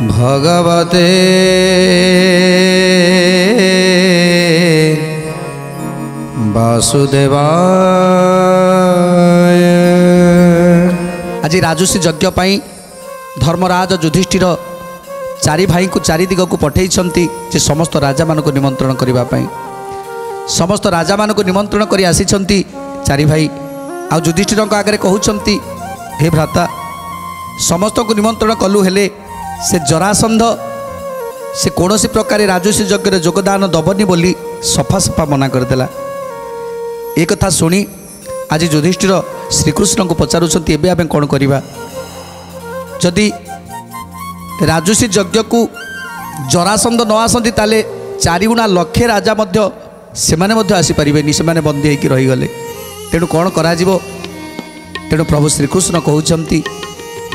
भगवते वासुदेवाय। आज राजसी यज्ञ पाई धर्मराज युधिष्ठिर चारि भाई को चारि दिग को पठे जे समस्त राजा मान को निमंत्रण करने। समस्त राजा मान को निमंत्रण कर आसी चारि भाई आ युधिष्ठिर आगे कहते हे भ्राता समस्त को निमंत्रण कलु हेले से जरासंध से कौन प्रकार राजसी यज्ञ योगदान दबनी बोली सफा सफा मना करदेला। एक कथा शुणी आज युधिष्ठिर श्रीकृष्ण को पचारुंट एवं आम कौन करवा जदि राजसी यज्ञ को जरासंध न आसती ताले चारिगुणा लक्षे राजा से आसीपारे से बंदी होकर रहीगले। तेणु कौन करा तेणु प्रभु श्रीकृष्ण कहते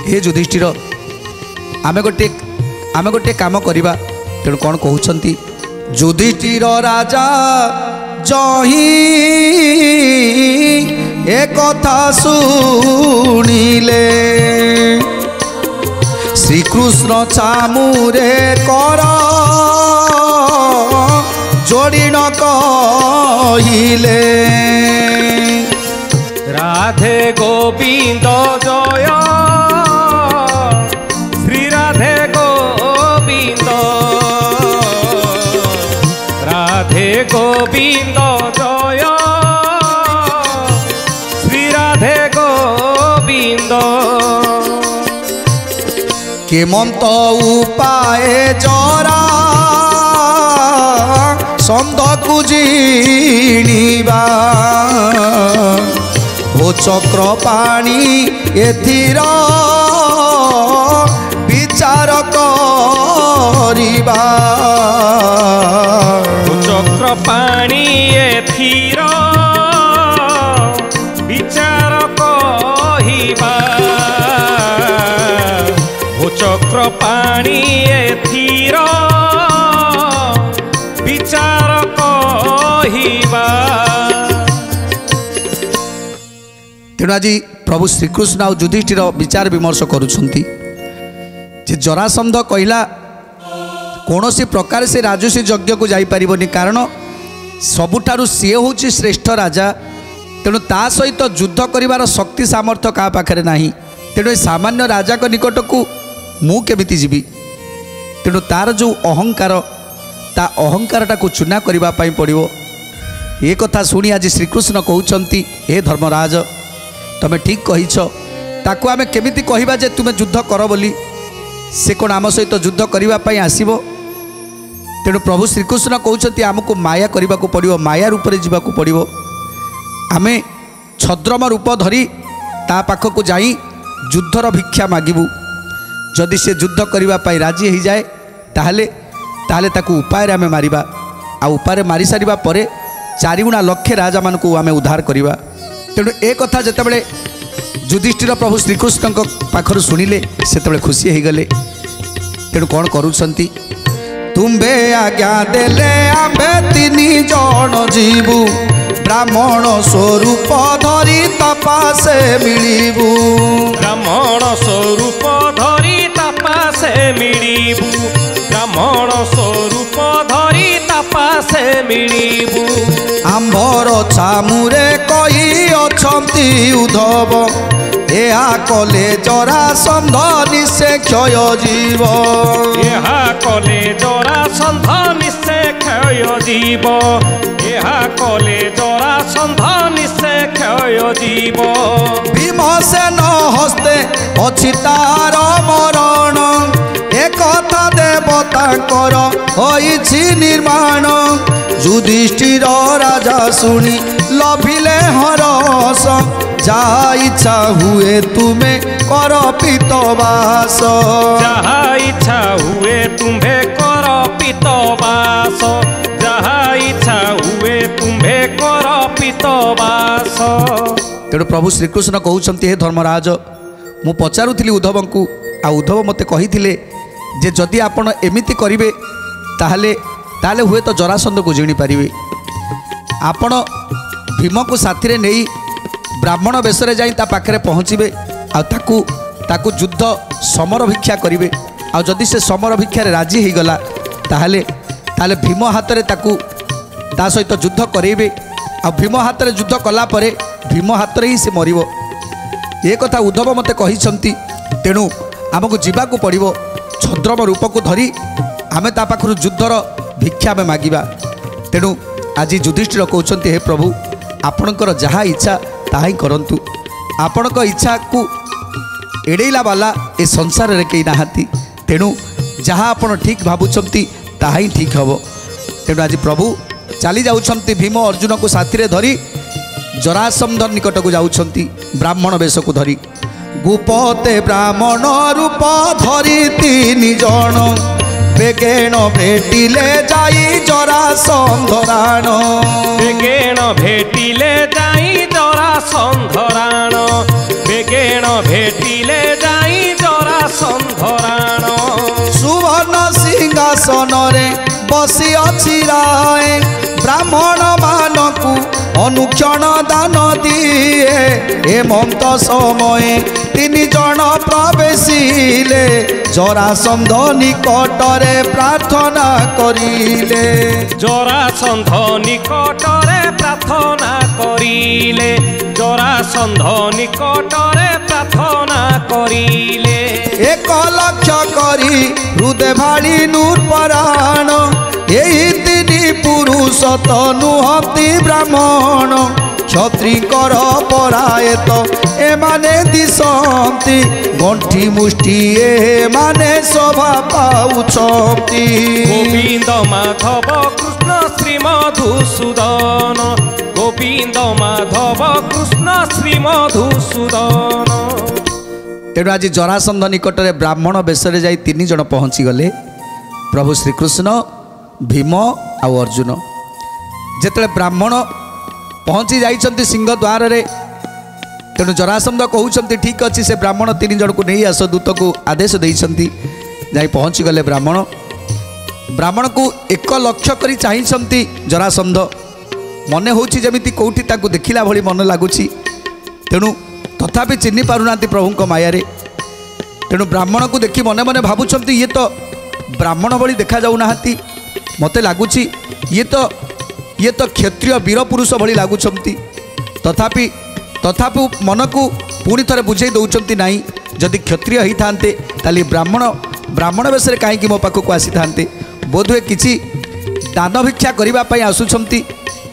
हे युधिष्ठिर आमे गोटे काम करवा। तेणु कौन कहते युधिष्ठिर राजा जही एक कथा शुणिले श्रीकृष्ण चामुरे कर जोड़ी न कहिले राधे गोविंद जय श्री राधे गोविंद राधे गोविंद जय श्री राधे गोविंद। केमंत उपाय जरा संध कुजीणीबा ओ चक्र पाणी एथिर विचार करिबा ओ चक्र पाणी एथिर विचार कहिबा ओ चक्र पाणी एथिर विचार कहिबा। तेणु आज प्रभु श्रीकृष्ण आ युधिष्ठिर विचार विमर्श करुछंती जे जरासंध कहला कौन सी प्रकार से राजसी यज्ञ को जाई परिबनी कारण सबुठारु सी होची श्रेष्ठ राजा। तेणु ता सहित युद्ध करिवार शक्ति सामर्थ्य का पाखरे नाही। तेणु सामान्य राजा को निकट को मु केमिति जीवी। तेणु तार जो अहंकार ता अहंकारटा को चूना करबा पई पड़िबो। ए कथा शुणी आज श्रीकृष्ण कहउचंती हे धर्मराज तमे ठीक कहिछ ताकू आमे केमिति कहिबा जे तुमे युद्ध कर बोली से कोन आम सहित युद्ध करबा पई आसीबो। तेणु प्रभु श्रीकृष्ण कहउचंती आमको माया करबा को पड़िबो माया रूप रे जीवा को पड़िबो। आमे छद्रम रूप धरी ता पाखक जाई युद्धर भिक्षा मागिबू जदि से युद्ध करबा पई राजी हो जाए ताहले ताहले ताकू उपाय आमे मारिबा आ उपाय मारी सारिबा परे चारिगुणा लक्षे राजा मान को आमे उद्धार करिबा। तेणु ए कथा जेतेबेले युधिष्ठिर प्रभु श्रीकृष्ण पाखर शुणिले सेतेबेले खुशी हो गले। तेणु कौन करुछंती तुम्बे आज्ञा देले आम्बे तिनि जण जीवु ब्राह्मण स्वरूप धरी तपासे मिलिबु ब्राह्मण स्वरूप धरी तपासे मिलिबु ब्राह्मण स्वरूप धरी तपासे मिलिबु। आंबर चामुरे कही अछंती उद्धव एहा कले जरासंध निश्चय क्षय जीव एहा कले जरासंध निश्चय क्षय जीव एहा कले जरासंध निश्चय क्षय जीव। भीमसेन हस्ते अछि तार मरण एक कथा देवतांकर होइछि निर्माण युधिष्ठिर राजा शुणी लभिले हरस जहा इच्छा हुए तुम्हें कर पितवास जहा इच्छा हुए तुम्हें कर पितवास जहा इच्छा हुए तुम्हें कर पितवास। तेणु प्रभु श्रीकृष्ण कहउछंती हे धर्मराज मु पचारुथिली उद्धव को आ उद्धव मते कहिथिले जे जदि आपण एमिति करिवे ताहले ताहले हुए तो जरासंध को जिणी पारिबे। आपण भीम को साथी रे नहीं ब्राह्मण बेसरे जाई ता पाखरे पहुँचे आ ताकू युद्ध समर भिक्षा करेंगे ଆଉ ଯଦି ସେ ସମର ଭିକ୍ଷାରେ ରାଜି ହେଇଗଲା ତାହେଲେ ତାହେଲେ ଭୀମ ହାତରେ ତାକୁ ତା ସହିତ ଯୁଦ୍ଧ କରେଇବେ। ଆଉ ଭୀମ ହାତରେ ଯୁଦ୍ଧ କଲା ପରେ ଭୀମ ହାତରେ ହିଁ ସେ ମରିବ। ଏ କଥା ଉଦ୍ଧବ ମୋତେ କହିଛନ୍ତି। ତେଣୁ ଆମକୁ ଯିବାକୁ ପଡ଼ିବ। ଛଦ୍ରମ ରୂପକୁ ଧରି ଆମେ ତା ପାଖରୁ ଯୁଦ୍ଧର ଭିକ୍ଷା ଆମେ ମାଗିବା। ତେଣୁ ଆଜି ଯୁଧିଷ୍ଠିର କହୁଛନ୍ତି, ହେ ପ୍ରଭୁ, ଆପଣଙ୍କର ଯାହା ଇଚ୍ଛା ତାହା ହିଁ କରନ୍ତୁ। ଆପଣଙ୍କ ଇଚ୍ଛାକୁ ଏଡ଼େଇଲା ବାଲା ଏ ସଂସାରରେ କେହି ନାହାନ୍ତି। ତେଣୁ ଯାହା ଆପଣ ଠିକ୍ ଭାବୁଛନ୍ତି ତାହା ହିଁ ଠିକ୍ ହେବ। ତେଣୁ ଆଜି ପ୍ରଭୁ ଚାଲି ଯାଉଛନ୍ତି ଭୀମ ଅର୍ଜୁନକୁ ସାଥିରେ ଧରି ଜରାସନ୍ଧ ନିକଟକୁ ଯାଉଛନ୍ତି ବ୍ରାହ୍ମଣ ବେଶକୁ ଧରି। ଗୁପତେ ବ୍ରାହ୍ମଣ ରୂପ ଧରି ତିନି ଜଣ ବେଗେଣ ଭେଟିଲେ ଯାଇ ଜରାସନ୍ଧ ରାଣ। ବେଗେଣ ଭେଟିଲେ ଯାଇ ଜରାସନ୍ଧ ରାଣ। ବେଗେଣ ଭେଟିଲେ ଯାଇ ଜରାସନ୍ଧ ରାଣ। ସୁବର୍ଣ୍ଣ ସିଂହାସନରେ ବସି ଅଛି ରାଏ ବ୍ରାହ୍ମଣ ମାନଙ୍କୁ ଅନୁକ୍ଷଣ ଦାନ ଦିଏ। ହେମନ୍ତ ସମୟେ ତିନି ଜଣ ପ୍ରବେଶିଲେ ଜରାସନ୍ଧ ନିକଟରେ ପ୍ରାର୍ଥନା କରିଲେ। ଜରାସନ୍ଧ ନିକଟରେ ପ୍ରାର୍ଥନା କରିଲେ। ଜରାସନ୍ଧ ନିକଟରେ ପ୍ରାର୍ଥନା କରିଲେ। ଏକ ଲକ୍ଷ କରି ହୃଦୟ ଭାଳି ନୂର୍ପରାଣ। ଏହି ତିନି ପୁରୁଷ ତ ନୁହନ୍ତି ବ୍ରାହ୍ମଣ। କ୍ଷତ୍ରିଙ୍କର ପରାୟତ ଏମାନେ ଦିଶନ୍ତି। ଗଣ୍ଠି ମୁଷ୍ଟି ଏମାନେ ଶୋଭା ପାଉଛନ୍ତି। ଗୋବିନ୍ଦ ମାଧବ କୃଷ୍ଣ ଶ୍ରୀ ମଧୁସୂଦନ। ଗୋବିନ୍ଦ ମାଧବ କୃଷ୍ଣ ଶ୍ରୀ ମଧୁସୂଦନ। ତେଣୁ ଆଜି ଜରାସନ୍ଧ ନିକଟରେ ବ୍ରାହ୍ମଣ ବେଶରେ ଯାଇ ତିନି ଜଣ ପହଞ୍ଚିଗଲେ। ପ୍ରଭୁ ଶ୍ରୀକୃଷ୍ଣ, ଭୀମ ଆଉ ଅର୍ଜୁନ। ଯେତେବେଳେ ବ୍ରାହ୍ମଣ ପହଞ୍ଚି ଯାଇଛନ୍ତି ସିଂହ ଦ୍ୱାରରେ, ତେଣୁ ଜରାସନ୍ଧ କହୁଛନ୍ତି, ଠିକ୍ ଅଛି, ସେ ବ୍ରାହ୍ମଣ ତିନି ଜଣକୁ ନେଇ ଆସ। ଦୂତକୁ ଆଦେଶ ଦେଇଛନ୍ତି। ଯାଇ ପହଞ୍ଚିଗଲେ ବ୍ରାହ୍ମଣ। ବ୍ରାହ୍ମଣକୁ ଏକ ଲକ୍ଷ କରି ଚାହିଁଛନ୍ତି ଜରାସନ୍ଧ। ମନେ ହେଉଛି ଯେମିତି କେଉଁଠି ତାଙ୍କୁ ଦେଖିଲା ଭଳି ମନେ ଲାଗୁଛି। ତେଣୁ ତଥାପି ଚିହ୍ନି ପାରୁନାହାନ୍ତି ପ୍ରଭୁଙ୍କ ମାୟାରେ। ତେଣୁ ବ୍ରାହ୍ମଣକୁ ଦେଖି ମନେ ମନେ ଭାବୁଛନ୍ତି, ଇଏ ତ ବ୍ରାହ୍ମଣ ଭଳି ଦେଖାଯାଉନାହାନ୍ତି। ମୋତେ ଲାଗୁଛି ଇଏ ତ କ୍ଷତ୍ରିୟ ବୀର ପୁରୁଷ ଭଳି ଲାଗୁଛନ୍ତି। ତଥାପି ମନକୁ ପୁଣି ଥରେ ବୁଝେଇ ଦେଉଛନ୍ତି, ନାହିଁ, ଯଦି କ୍ଷତ୍ରିୟ ହେଇଥାନ୍ତେ ତାହେଲେ ବ୍ରାହ୍ମଣ ବେଶରେ କାହିଁକି ମୋ ପାଖକୁ ଆସିଥାନ୍ତେ? ବୋଧହୁଏ କିଛି ଦାନ ଭିକ୍ଷା କରିବା ପାଇଁ ଆସୁଛନ୍ତି।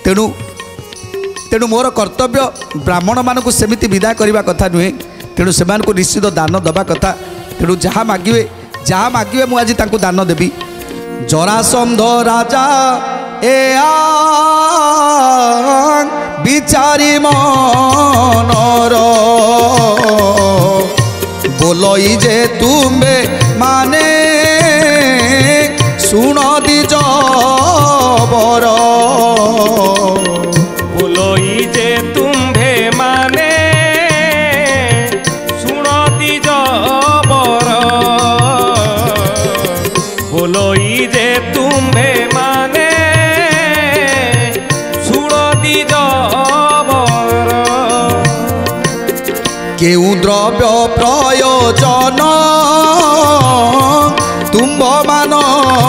ତେଣୁ ମୋର କର୍ତ୍ତବ୍ୟ ବ୍ରାହ୍ମଣମାନଙ୍କୁ ସେମିତି ବିଦାୟ କରିବା କଥା ନୁହେଁ। ତେଣୁ ସେମାନଙ୍କୁ ନିଶ୍ଚିତ ଦାନ ଦେବା କଥା। ତେଣୁ ଯାହା ମାଗିବେ ମୁଁ ଆଜି ତାଙ୍କୁ ଦାନ ଦେବି। ଜରାସନ୍ଧ ରାଜା ଏ ବିଚାରି ମନର ବୋଲଇ ଯେ ତୁମେ ମାନେ ଶୁଣ ଦିଜ ବର। ବୋଲଇ ଯେ ତୁମ୍ଭେ ମାନେ ଶୁଣ ଦିଜ ବର। ବୋଲଇ ଯେ ତୁମ୍ଭେ ମାନେ ଶୁଣ ଦିଜ ବର। କେଉଁ ଦ୍ରବ୍ୟ ପ୍ରୟୋଜନ ତୁମ୍ଭମାନଙ୍କର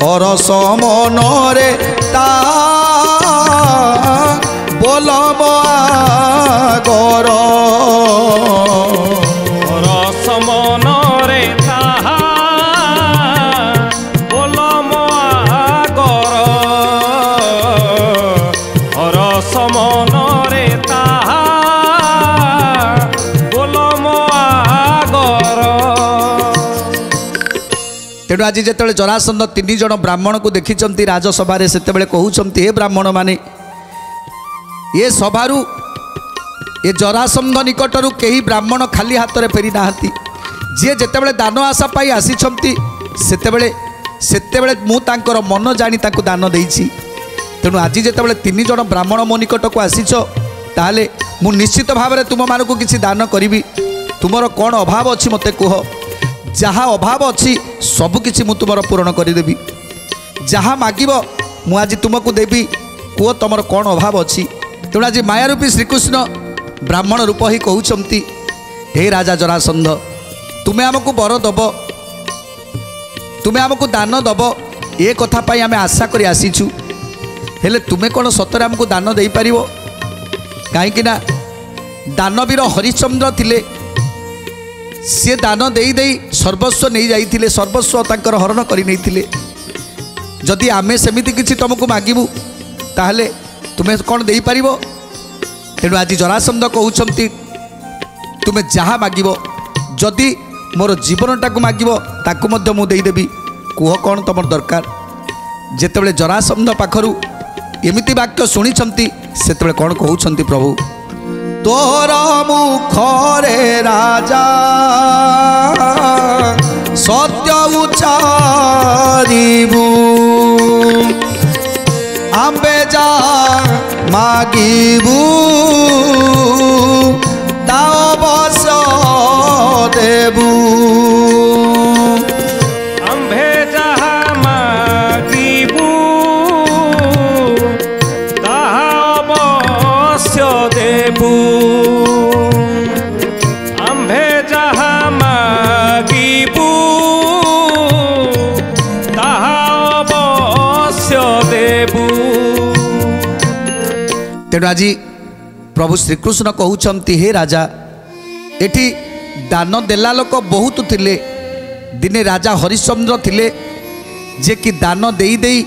ହରସ ମନରେ ତା ବୋଲବ ଆଗର। ହରସ ମନରେ ତାହା ବୋଲମ ଆଗର। ହରସ ମନରେ ତାହା ବୋଲମ ଆଗର। ତେଣୁ ଆଜି ଯେତେବେଳେ ଜରାସନ୍ଧ ତିନି ଜଣ ବ୍ରାହ୍ମଣକୁ ଦେଖିଛନ୍ତି ରାଜସଭାରେ, ସେତେବେଳେ କହୁଛନ୍ତି, ହେ ବ୍ରାହ୍ମଣମାନେ, ଏ ସଭାରୁ ଏ ଜରାସନ୍ଧ ନିକଟରୁ କେହି ବ୍ରାହ୍ମଣ ଖାଲି ହାତରେ ଫେରି ନାହାନ୍ତି। ଯିଏ ଯେତେବେଳେ ଦାନ ଆଶା ପାଇ ଆସିଛନ୍ତି ସେତେବେଳେ ମୁଁ ତାଙ୍କର ମନ ଜାଣି ତାଙ୍କୁ ଦାନ ଦେଇଛି। ତେଣୁ ଆଜି ଯେତେବେଳେ ତିନି ଜଣ ବ୍ରାହ୍ମଣ ମୋ ନିକଟକୁ ଆସିଛ, ତାହେଲେ ମୁଁ ନିଶ୍ଚିତ ଭାବରେ ତୁମମାନଙ୍କୁ କିଛି ଦାନ କରିବି। ତୁମର କ'ଣ ଅଭାବ ଅଛି ମୋତେ କୁହ। ଯାହା ଅଭାବ ଅଛି ସବୁକିଛି ମୁଁ ତୁମର ପୂରଣ କରିଦେବି। ଯାହା ମାଗିବ ମୁଁ ଆଜି ତୁମକୁ ଦେବି। କୁହ ତୁମର କ'ଣ ଅଭାବ ଅଛି। ତେଣୁ ଆଜି ମାୟାରୂପୀ ଶ୍ରୀକୃଷ୍ଣ ବ୍ରାହ୍ମଣ ରୂପ ହିଁ କହୁଛନ୍ତି, हे राजा जरासंध तुम्हें आमको बर दब तुम्हें आमको दान दब ए कथा पाई आमे आशा करी आसीचु हेले तुम्हें कौन सतरे आमको दान दे पारिबो कहीं ना दानवीर हरिश्चंद्र थिले सी दान दे दे सर्वस्व नहीं जाइथिले सर्वस्व तांकर हरण करि नहीं थिले जदि आमे सेमिति किछि तुमको मागिबु ताहले तुम्हें कौन दे पारिबो तेणु आज जरासंध कहउछंती तुम्हें जहाँ मागिबो जदि मोर जीवनटा को मागिबो ताकू मध्य मु देई देबी कुह कौन तुम दरकार जेतेबेले जरासंध पाखरु एमिति वाक्य शुणिछंती सेतेबेले कौन कहउछंती प्रभु तोर मुखरे राजा सत्य उच्चारिबु आम्बे जा मागिबु ताओ बस देबु आम्भे जाहा मागिबु ताहा अवश्य देबु आम्भे जाहा मागिबु ताहा अवश्य देबु। तेणु आज प्रभु श्रीकृष्ण कहउछंती हे राजा एठी दान देला लोक बहुत थिले दिने राजा हरिश्चंद्र थिले जे कि दान देई देई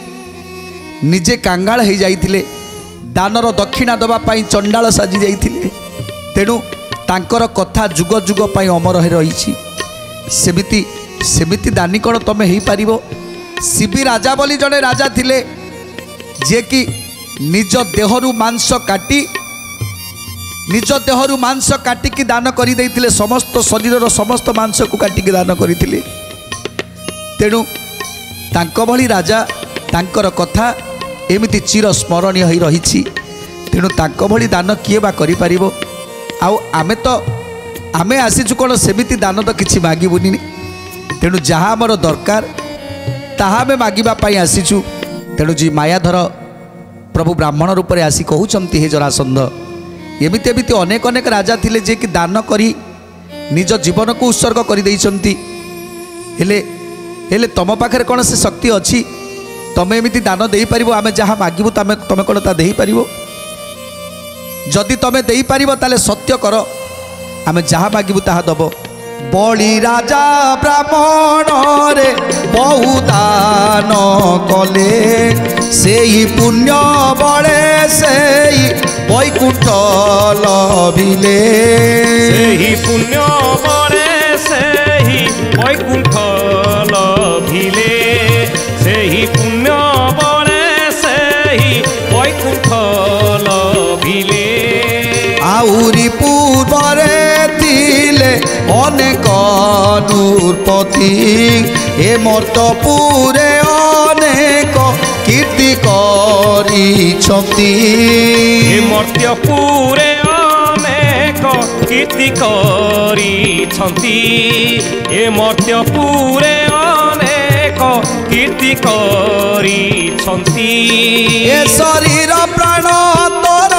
निजे कांगाल हो जाइथिले दानर दक्षिणा दबा पाई चंडाल साजी जाइथिले तेणु तांकर कथा जुग जुग पाई अमर हो रही सेमिति सेमिति दानी कौन तमें हो पारिबो शिबी राजा बोली जड़े राजा थिले जे कि निज देहरु मांस काटी निज देहरु मांस काटिकी दान कर समस्त शरीर समस्त मांस को काटिकी दान करथिले तेणु तांको भली राजा तांकर कथा एमिति चिर स्मरणीय हो रही तेणु तांको भली दान किए बा करि पारिबो आउ आमे तो आमे आसीचु कौन सेमिति दान तो किछि मागिबुनी तेणु जहाँ आमर दरकार ताहा आमे मागिबा पाई आसीचु तेणु जी मायाधर प्रभु ब्राह्मण रूप में आसी कहउछंती हे जरासंध एमिति एमिति अनेक अनेक राजा थिले जे कि दान करी निज जीवन को उत्सर्ग कर देइछंती हेले हेले तम पाखरे कौन से शक्ति अच्छी तमे एमिति दान दे पारिबो आमे जहाँ मागिबु तमे कौन ता दे पारिबो जदि तमे दे पारिबो ताले सत्य कर आमे जहाँ मागिबु ताहा दबो बड़ी राजा ब्राह्मण रे बहु दान कले सेई पुण्य बड़े सेई वैकुंठ लभिले सेही पुण्य बड़े सेही वैकुंठ लभिले सेही पुण्य बड़े सेही वैकुंठ लभिले आउरी पूर्वरे थिले अनेक नूरपति ए मर्तपुरे अनेक कीर्ति करिछंती ए मर्त्यपुरे अनेक कीर्ति करिछंती ए मर्त्यपुरे अनेक कीर्ति करिछंती ए शरीर प्राण तोर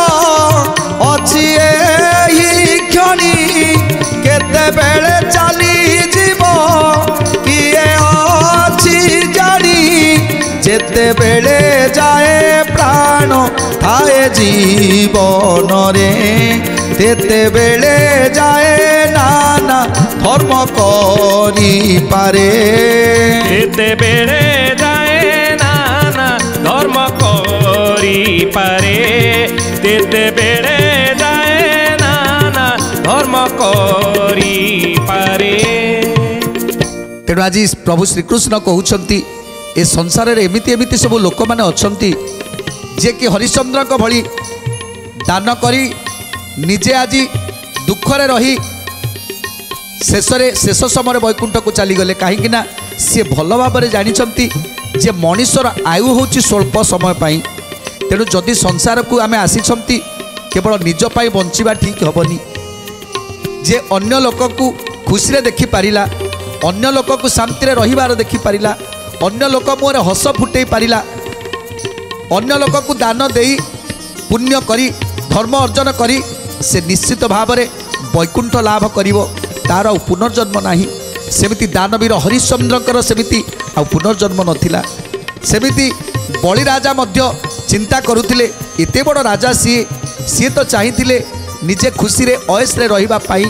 अछि एही क्षणी केते बेले चली जीव किए अछि जानी जेते बेले जाए प्राण थाए जीवन रे तेते बेले जाए नाना धर्म करी पारे तेते बेले जाए नाना धर्म करी पारे तेते बेले जाए नाना धर्म करी पारे। तेणु आज प्रभु श्रीकृष्ण कहउछंती ए संसार रे एमिति एमिति सब लोक माने अछंती जे कि हरिश्चंद्र को भली दान करी निजे आज दुख रे रही शेष समय वैकुंठ को चली गले कहीं ना सी भल भाव में जानी जे मनीषर आयु होची स्वल्प समय पाई तेणु जदि संसार को आमे आसी केवल निज पाई बंचिबा ठीक हेबनी जे अन्य लोक को खुशी रे देखि पारिला अन्य लोक को शांति रे रहिबार देखि पारिला अन्य लोक मोरे हस फुटई पारिला अन्य लोक को दान देई पुण्य करी धर्म अर्जन करी से निश्चित भाव में वैकुंठ लाभ करिवो तार पुनर्जन्म नाही। सेमिति दानवीर हरिश्चंद्रकर सेमिति आ पुनर्जन्म नथिला। सेमिति बलि राजा मध्य चिंता करुथिले एते बड़ राजा सी तो चाहिथिले निजे खुशी रे अयस रे रहिबा पाई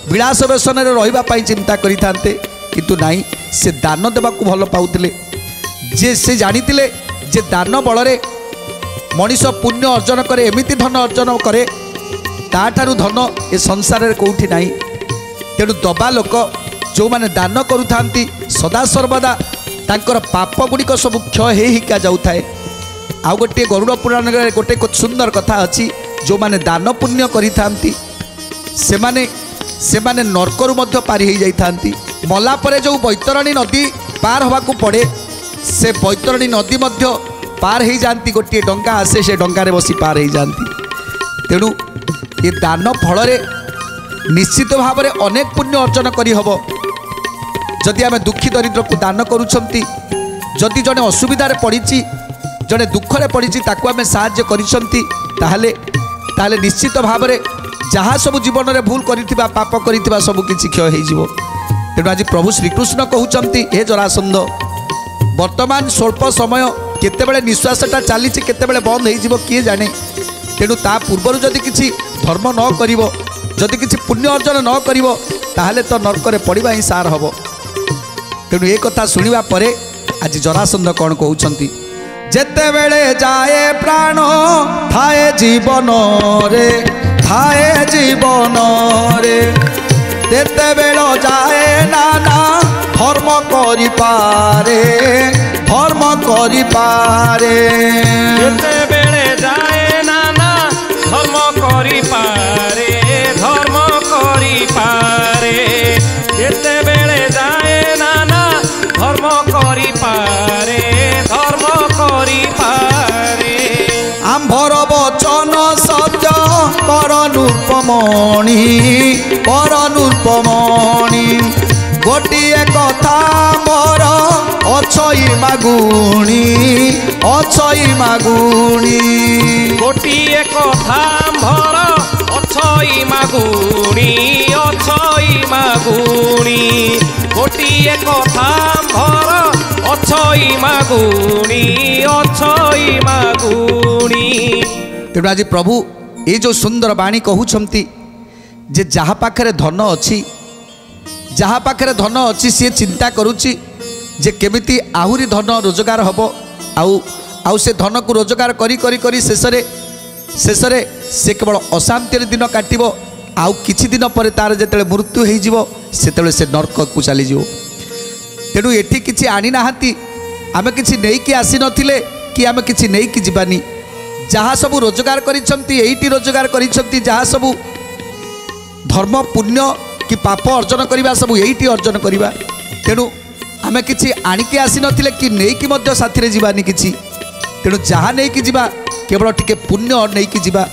विलास व्यसन रे रहिबा पाई चिंता करिथांते, किंतु नाही से दान देबाकू भल पाउथिले। जे से जानिथिले जे दान बलरे मनीष पुण्य अर्जन करे, एमिति धन अर्जन करे ताठारु धन ए संसार रे कोउठी नाही। तेणु दबा लोक जो माने दान करुथांती सदा सर्वदा तांकर पाप गुड़िक सब क्षय हिका जाउथाए। आउ गोटे गरुड़ पुराण रे गोटे सुंदर कथा अछि, जो माने दान पुण्य करिथांती सेमाने नरकरु मध्य पारी हो जाइथांती। मला परे जो बैतरणी नदी पार होबाकू पड़े से बैतरणी नदी मध्य पार हो जाती। गोटे डंगा आसे से डंगारे बसी पार हो जाती। तेणु ये दान फल निश्चित भाव में अनेक पुण्य अर्जन करी हबो। जदि आम दुखी दरिद्र को दान करुछंती, जदि जड़े असुविधा पड़ी जड़े दुखरे पड़ी ताकू आम साहाय्य करिसंती, ताहले ताहले निश्चित भाव में जहाँ सब जीवन में भूल करिथिबा पाप करिथिबा सब किछि क्षय हो जिवो। तेणु आज प्रभु श्रीकृष्ण कहउचंती हे जरासंध वर्तमान स्वल्प समय केतेबेले निश्वासटा चली केतेबेले बंद हो जिवो किए जाने। तेणु ता पूर्वर जदि किछि धर्म न करिवो, जदि किछि पुण्य अर्जन न करिवो ताहले तो नरकरे पड़िबा ही सार हबो। तेणु ए कथा सुनिबा परे आज जरासंध कौन कहउचंती, जेते बेले जाए प्राण थाए जीवन रे, थाए जीवन रे तेते बेल जाए नाना धर्म करि पारे, धर्म करि पारे। जेते बेले जाए नाना धर्म करि पारे, धर्म करि पारे। जेते बेले जाए नाना धर्म करि पारे, धर्म करि पारे। आम्भर बचन सत्य परनुपमणि, परनुपमणि गोटिए कथा मोर अछई मागुणी, अछई मागुणी गोटिए कथा मोर अछई मागुणी, अछई मागुणी गोटिए कथा मोर अछई मागुणी, अछई मागुणी। तेणु आज प्रभु ये जो सुंदर बाणी कहउछंती जे जहाँ पाखरे धन अच्छी, जहाँ पाखरे धन अच्छी सी चिंता करुच्ची जे केमिति आहुरी धन रोजगार हबो। आउ से धन को रोजगार करी करी करी शेषरे शेषरे से केवल अशांतिर दिन काटिबो। आउ किछि दिन पर तार जेतेले मृत्यु हो जिवो सेतेले से नरक को चली जिवो। तेणु एठी किछि आनी नाहांती, आमे किछि नेइकी आसी नथिले कि आमे किछि नेइकी जिबानी। जहाँ सबू रोजगार करिसंती एइटी रोजगार करिसंती, जहाँ सबू धर्म पुण्य कि पाप अर्जन करिबा सबू एइटी अर्जन करिबा। तेणु आमे किछि आनिके आसी नथिले कि नेइकी मध्य साथी रे जिबानी किछि। तेणु जहाँ नेइकी जिबा केवल टिके पुण्य नेइकी जिबा।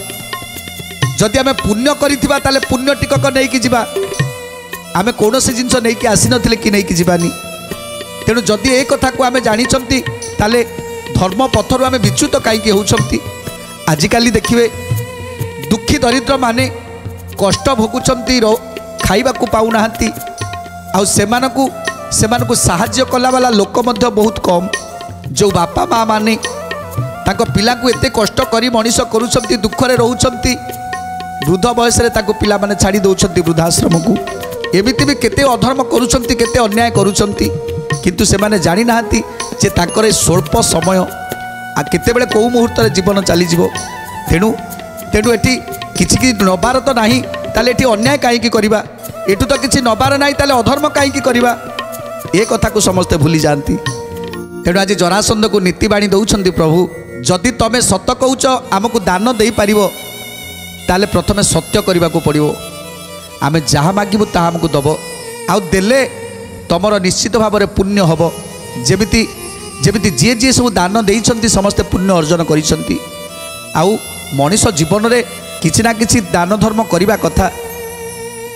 जदि आमे पुण्य करिथिबा ताले पुण्य टिकक नेइकी जिबा। आमे कोनोसी जिंस नेइकी आसी नथिले कि नेइकी जिबानी। तेणु जदि ए कथा को आमे जानिछंती ताले धर्म पथरु आमे विच्युत काईकि होउछंती। आजिकाली देखिए दुखी दरिद्र माने कष्ट भोगुचंती, खाइबा को पाउनाहांती। आउ सेमानकु साहाय्य कला वाला लोक मध्य बहुत कम। जो बापा माँ माने ताको पिला को एते कष्ट करी मनीष करूछंती, दुखरे रहउछंती, वृद्ध बयस रे ताको पिला माने छाड़ी दउछंती वृद्धाश्रम को। एमिति भी केते अधर्म करूछंती, केते अन्याय करूछंती, किंतु सेमाने जानि नाहांती जे ताकर स्वल्प समय आ केतेबेले कौ मुहूर्त जीवन चली जीवो। तेणु तेणु एटी किछि कि नबार तो नाही ताले एटी अन्याय काईकि करिबा, एटू तो किछि नबार नाही ताले अधर्म काईकि करिबा, ए कथा को समस्ते भूली जाती। तेणु आज जरासंध को नीतिबाणी दौरान प्रभु, जदि तमें सत कहूच आमको दान दे पारिबो ताले प्रथमे सत्य करने को पड़ो। आम जहाँ मागू ता आमको दब, आउ देले तुमर निश्चित भाव में पुण्य हम। जमिति जमिति जी जी सब दान देइछंती समस्ते पुण्य अर्जन करिछंती। आउ मनीष जीवन में किछि ना किछि दान धर्म करने कथा।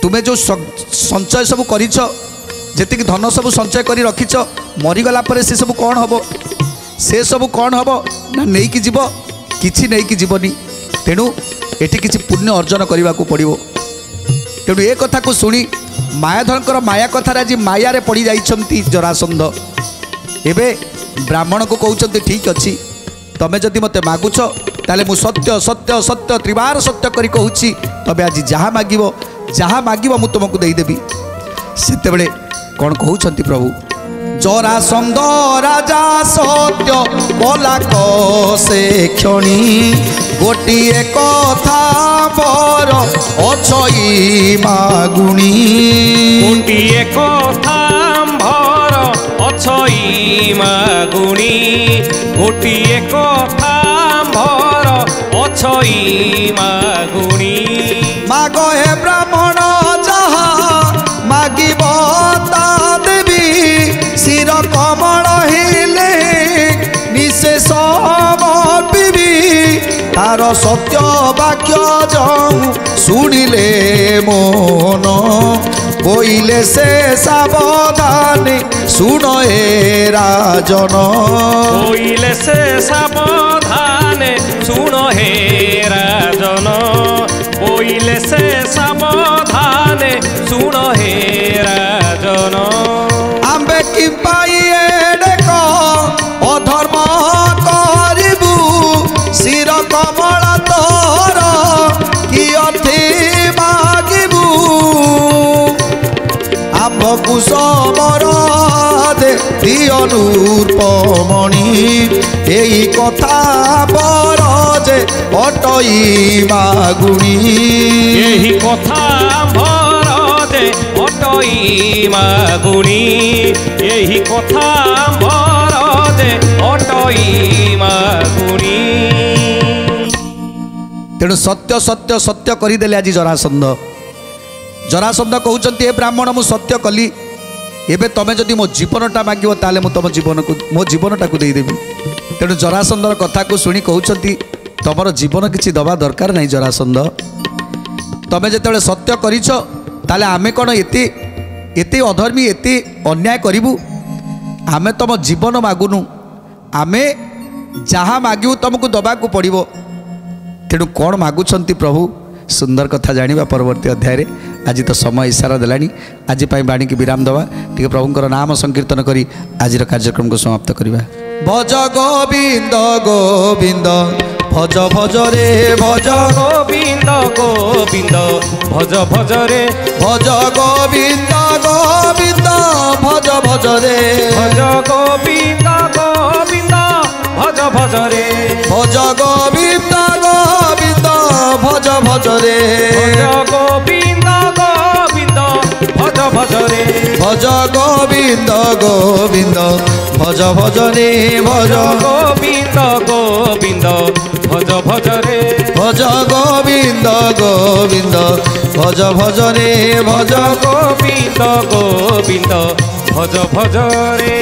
तुम्हें जो संचय सब करिछ, जेतिक धन सब संचय करी रखिछ, मरीगला पर से सब कौन हम, से सब कौन हम ना नहीं कि जीव, किछि नहीं कि जीवनी। तेणु एठी किछि पुण्य अर्जन करने को पड़ो। तेणु ए कथा को शुणी मायाधरकर माया कथार आज मायारे पड़ जाइछंती जरासंध। एबे ब्राह्मण को कहते ठीक अच्छी तमें जदि मते मागुछ ताले मु सत्य सत्य सत्य त्रिबार सत्य करी कहूची तबे आज जहाँ मागिब मु तुमको देदेवी। सेते बेले कौन कहउछंती प्रभु जरासंध राजा सत्य बोला से क्षणी गोटिए कथा बर अछई मागुणी गोटिए कथा भर अछई मागुणी गोटिए कथा भर अछई मागुणी माग हे ब्राह्मण जहा मागिब ता देवी शिर कमल हिले निशेष समर्पिबी तार सत्य वाक्य जाऊँ शुणिले मन बोइले से सावधान सुन हे राजन बोइले से सावधान सुन हे राजन बोइले से सावधान सुन हे राजन आंबे कि पाइए देख अधर्म करिबू शिर कमल तोर कि अथि मागिबू आंबकु समर दे अनुरूपमणि एई कथा बर जे अटई मागुणी एही कथा भर जे अटई मागुणी एही कथा भर जे अटई मागुणी। तेणु सत्य सत्य सत्य करदेले आज जरासंध। जरासंध कहते ए ब्राह्मण मु सत्य कली एबे तमें जदि मो जीवनटा मागिब ताले मु तुम जीवन को मो जीवनटा को देदेवी। तेणु जरासंधर कथा को शुणी कहते तुमर जीवन किसी दबा दरकार नहीं जरासंध तमें जिते सत्य करिछ ताले आमे कौन एते एते अधर्मी एते अन्याय करिबू आमे तुम जीवन मागुनु आमे जहाँ मागिबू तुमको दबाकू पड़िबो। तेणु कौन मागुछंती प्रभु सुंदर कथा जानिबा परवर्ती अध्याय आज तो समय इशारा देलानी आज बाणी की विराम दवा टे प्रभुंकर नाम संकीर्तन करी आज कार्यक्रम को समाप्त करवा। भज गोविंद गोविंद भज भज रे भज गोविंद गोविंद भज भज रे भज गोविंद गोविंद भज भज रे भज गोविंद गोविंद भज भज रे भज गोविंद गोविंद भज भज रे भज गोविंद गोविंद भज भज रे भज गोविंद गोविंद भज भज रे भज गोविंद गोविंद भज भज रे भज गोविंद गोविंद भज भज रे भज गोविंद गोविंद भज भज रे।